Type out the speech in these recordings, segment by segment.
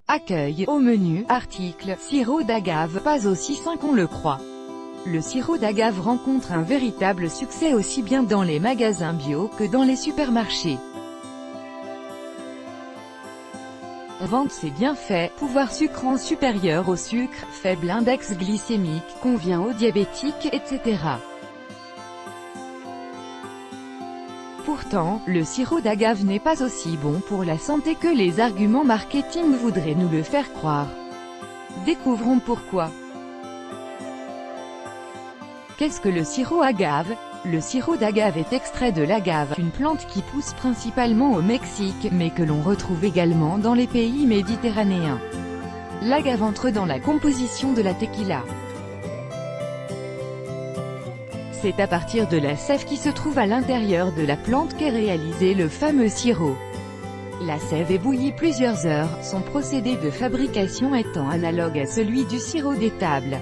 Accueil, au menu, article, sirop d'agave, pas aussi sain qu'on le croit. Le sirop d'agave rencontre un véritable succès aussi bien dans les magasins bio que dans les supermarchés. Vente ses bienfaits, pouvoir sucrant supérieur au sucre, faible index glycémique, convient aux diabétiques, etc. Pourtant, le sirop d'agave n'est pas aussi bon pour la santé que les arguments marketing voudraient nous le faire croire. Découvrons pourquoi. Qu'est-ce que le sirop agave? Le sirop d'agave est extrait de l'agave, une plante qui pousse principalement au Mexique, mais que l'on retrouve également dans les pays méditerranéens. L'agave entre dans la composition de la tequila. C'est à partir de la sève qui se trouve à l'intérieur de la plante qu'est réalisé le fameux sirop. La sève est bouillie plusieurs heures, son procédé de fabrication étant analogue à celui du sirop d'étable.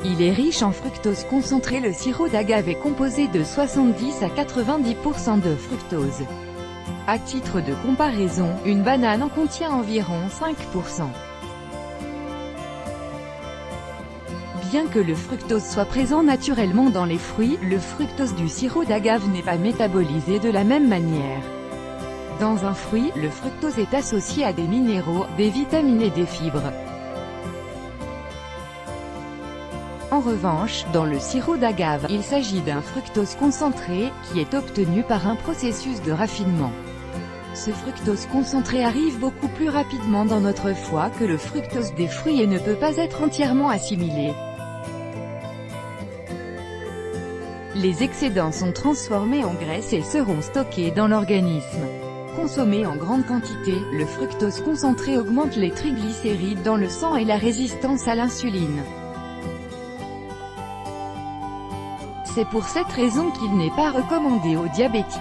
Il est riche en fructose concentrée. Le sirop d'agave est composé de 70 à 90% de fructose. À titre de comparaison, une banane en contient environ 5%. Bien que le fructose soit présent naturellement dans les fruits, le fructose du sirop d'agave n'est pas métabolisé de la même manière. Dans un fruit, le fructose est associé à des minéraux, des vitamines et des fibres. En revanche, dans le sirop d'agave, il s'agit d'un fructose concentré, qui est obtenu par un processus de raffinement. Ce fructose concentré arrive beaucoup plus rapidement dans notre foie que le fructose des fruits et ne peut pas être entièrement assimilé. Les excédents sont transformés en graisse et seront stockés dans l'organisme. Consommé en grande quantité, le fructose concentré augmente les triglycérides dans le sang et la résistance à l'insuline. C'est pour cette raison qu'il n'est pas recommandé aux diabétiques.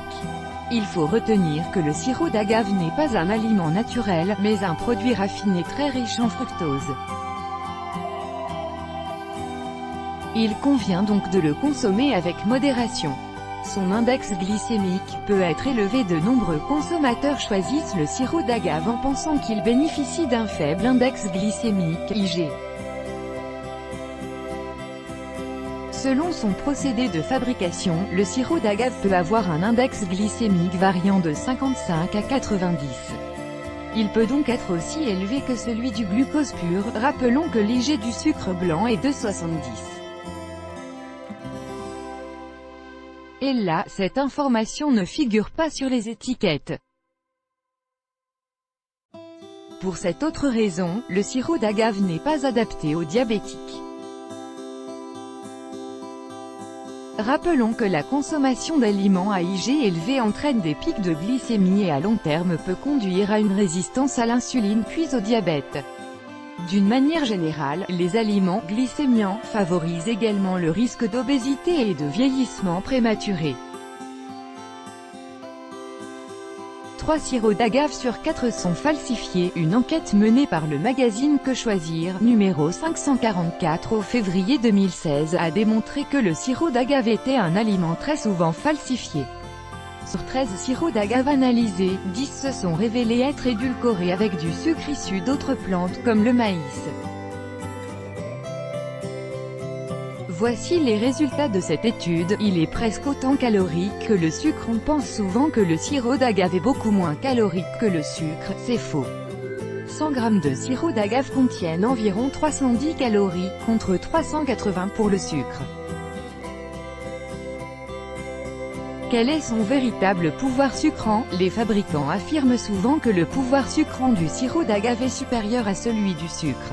Il faut retenir que le sirop d'agave n'est pas un aliment naturel, mais un produit raffiné très riche en fructose. Il convient donc de le consommer avec modération. Son index glycémique peut être élevé. De nombreux consommateurs choisissent le sirop d'agave en pensant qu'il bénéficie d'un faible index glycémique, IG. Selon son procédé de fabrication, le sirop d'agave peut avoir un index glycémique variant de 55 à 90. Il peut donc être aussi élevé que celui du glucose pur. Rappelons que l'IG du sucre blanc est de 70. Et là, cette information ne figure pas sur les étiquettes. Pour cette autre raison, le sirop d'agave n'est pas adapté aux diabétiques. Rappelons que la consommation d'aliments à IG élevé entraîne des pics de glycémie et à long terme peut conduire à une résistance à l'insuline puis au diabète. D'une manière générale, les aliments glycémiants favorisent également le risque d'obésité et de vieillissement prématuré. 3 sirops d'agave sur 4 sont falsifiés. Une enquête menée par le magazine Que Choisir, numéro 544 au février 2016, a démontré que le sirop d'agave était un aliment très souvent falsifié. Sur 13 sirops d'agave analysés, 10 se sont révélés être édulcorés avec du sucre issu d'autres plantes comme le maïs. Voici les résultats de cette étude. Il est presque autant calorique que le sucre. On pense souvent que le sirop d'agave est beaucoup moins calorique que le sucre, c'est faux. 100 g de sirop d'agave contiennent environ 310 calories, contre 380 pour le sucre. Quel est son véritable pouvoir sucrant? Les fabricants affirment souvent que le pouvoir sucrant du sirop d'agave est supérieur à celui du sucre.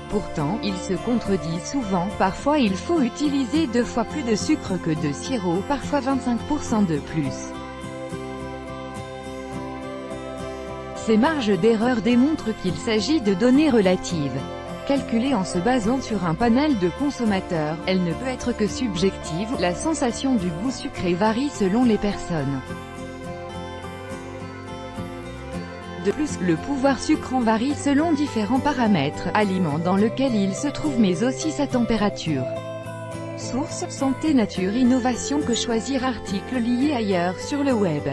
Pourtant, il se contredit souvent. Parfois il faut utiliser 2 fois plus de sucre que de sirop, parfois 25% de plus. Ces marges d'erreur démontrent qu'il s'agit de données relatives. Calculée en se basant sur un panel de consommateurs, elle ne peut être que subjective. La sensation du goût sucré varie selon les personnes. De plus, le pouvoir sucrant varie selon différents paramètres, aliment dans lequel il se trouve mais aussi sa température. Source: Santé Nature Innovation. Que choisir? Article lié ailleurs sur le web.